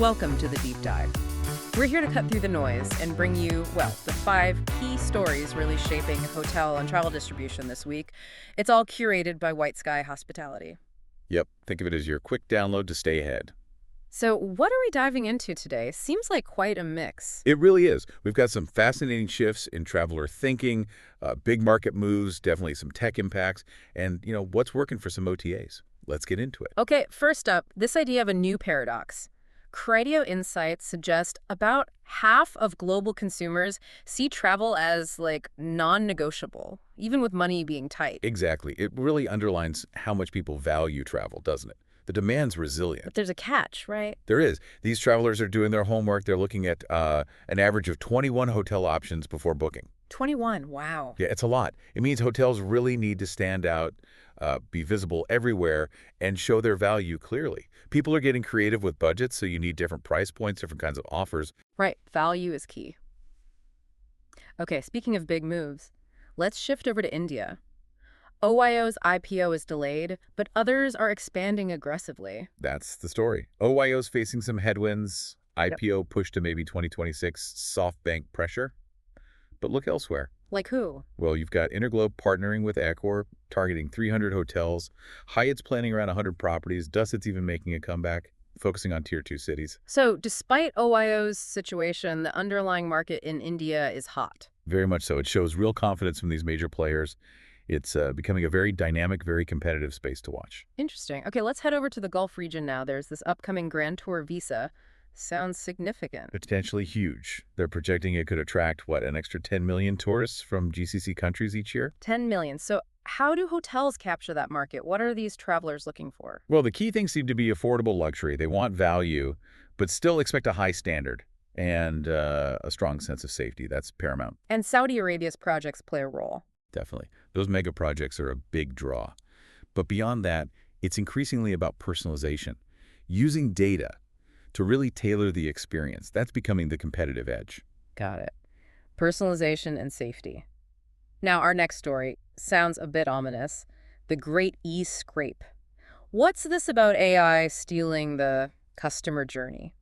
Welcome to the Deep Dive. We're here to cut through the noise and bring you, well, the 5 key stories really shaping hotel and travel distribution this week. It's all curated by White Sky Hospitality. Yep, think of it as your quick download to stay ahead. So what are we diving into today? Seems like quite a mix. It really is. We've got some fascinating shifts in traveler thinking, big market moves, definitely some tech impacts, and, what's working for some OTAs. Let's get into it. Okay, first up, this idea of a new paradox. Criteo Insights suggest about half of global consumers see travel as, non-negotiable, even with money being tight. Exactly. It really underlines how much people value travel, doesn't it? The demand's resilient. But there's a catch, right? There is. These travelers are doing their homework. They're looking at an average of 21 hotel options before booking. 21, wow. Yeah, it's a lot. It means hotels really need to stand out, be visible everywhere, and show their value clearly. People are getting creative with budgets, so you need different price points, different kinds of offers. Right, value is key. Okay, speaking of big moves, let's shift over to India. OYO's IPO is delayed, but others are expanding aggressively. That's the story. OYO's facing some headwinds. IPO pushed to maybe 2026, SoftBank pressure. But look elsewhere. Like who? Well, you've got InterGlobe partnering with Accor, targeting 300 hotels. Hyatt's planning around 100 properties. Dusit's even making a comeback, focusing on Tier 2 cities. So despite OYO's situation, the underlying market in India is hot. Very much so. It shows real confidence from these major players. It's becoming a very dynamic, very competitive space to watch. Interesting. Okay, let's head over to the Gulf region now. There's this upcoming Grand Tour visa. Sounds significant. Potentially huge. They're projecting it could attract, an extra 10 million tourists from GCC countries each year? 10 million. So how do hotels capture that market? What are these travelers looking for? Well, the key things seem to be affordable luxury. They want value, but still expect a high standard and a strong sense of safety. That's paramount. And Saudi Arabia's projects play a role. Definitely. Those mega projects are a big draw. But beyond that, it's increasingly about personalization, using data to really tailor the experience. That's becoming the competitive edge. Got it. Personalization and safety. Now, our next story sounds a bit ominous. The Great E-Scrape. What's this about AI stealing the customer journey?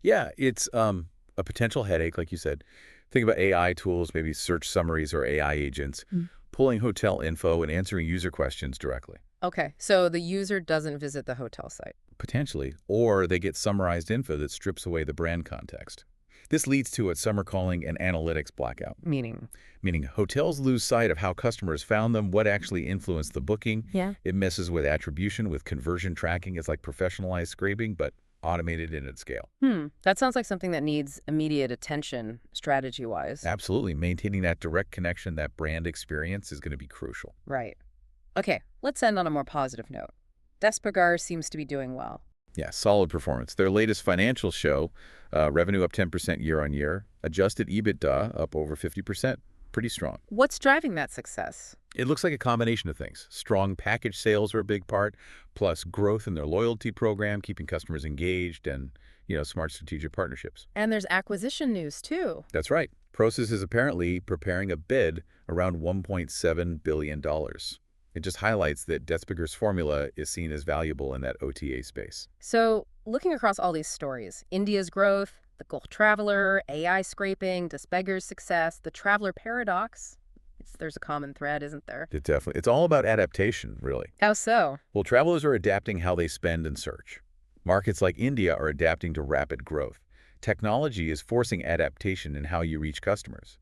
Yeah, it's a potential headache, like you said. Think about AI tools, maybe search summaries or AI agents, pulling hotel info and answering user questions directly. Okay, so the user doesn't visit the hotel site. Potentially, or they get summarized info that strips away the brand context. This leads to what some are calling an analytics blackout. Meaning? Meaning hotels lose sight of how customers found them, what actually influenced the booking. Yeah. It messes with attribution, with conversion tracking. It's like professionalized scraping, but automated in its scale. That sounds like something that needs immediate attention strategy-wise. Absolutely. Maintaining that direct connection, that brand experience is going to be crucial. Right. Okay, let's end on a more positive note. Despegar seems to be doing well. Yeah, solid performance. Their latest financials show revenue up 10% year-on-year, adjusted EBITDA up over 50%. Pretty strong. What's driving that success? It looks like a combination of things. Strong package sales are a big part, plus growth in their loyalty program, keeping customers engaged, and, smart strategic partnerships. And there's acquisition news, too. That's right. Prosus is apparently preparing a bid around $1.7 billion. It just highlights that Despegar's formula is seen as valuable in that OTA space. So, looking across all these stories, India's growth, the Gulf Traveler, AI scraping, Despegar's success, the traveler paradox, there's a common thread, isn't there? It's all about adaptation, really. How so? Well, travelers are adapting how they spend and search. Markets like India are adapting to rapid growth. Technology is forcing adaptation in how you reach customers.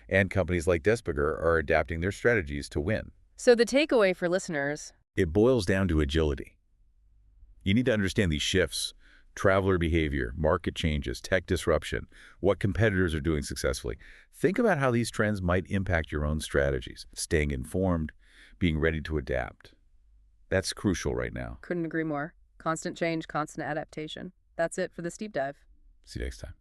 And companies like Despegar are adapting their strategies to win. So the takeaway for listeners? It boils down to agility. You need to understand these shifts: traveler behavior, market changes, tech disruption, what competitors are doing successfully. Think about how these trends might impact your own strategies. Staying informed, being ready to adapt. That's crucial right now. Couldn't agree more. Constant change, constant adaptation. That's it for this deep dive. See you next time.